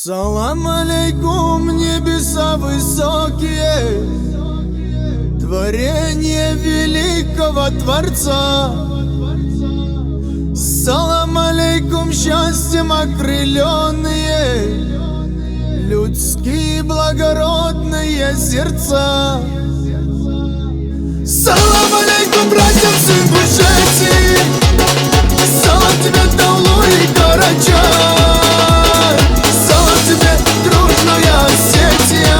Салам алейкум, небеса высокие, творение великого Творца. Салам алейкум, счастьем окрыленные, людские благородные сердца. Салам алейкум, братьям с Ингушетии, салам тебе, Таулу и Карачай, салам тебе, дружная Осетия,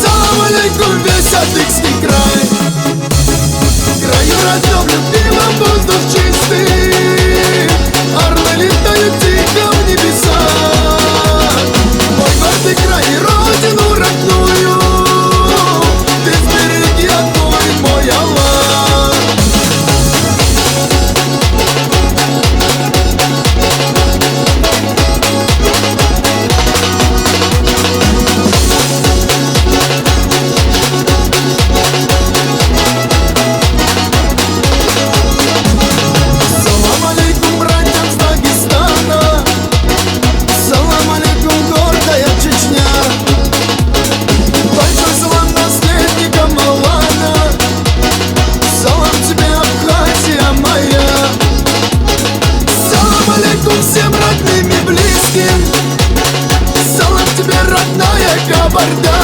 салам алейкум, весь Адыгский край. В краю родном любимом воздух чистый, орлы летают тихо в небеса. Мой гордый край и родину родную ты сбереги, отмой, мой Аллах. Салам алейкум, братьям с Дагестана, салам алейкум, гордая Чечня. Большой салам наследникам Алана, салам тебе, Абхазия моя. Салам алейкум всем родным и близким, салам тебе, родная Кабарда.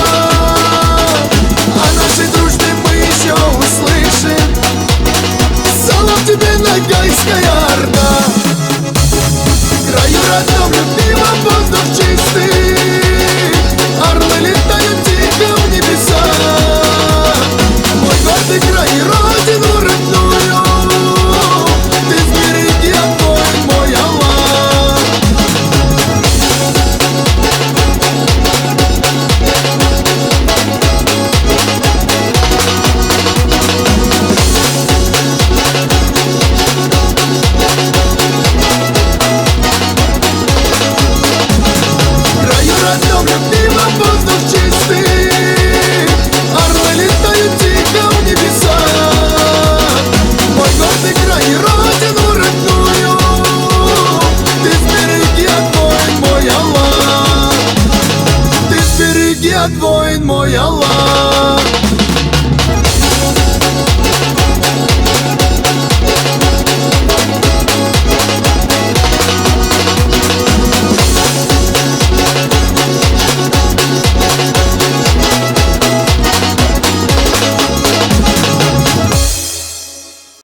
О нашей дружбе мы еще услышим, салам тебе, Ногайская Орда.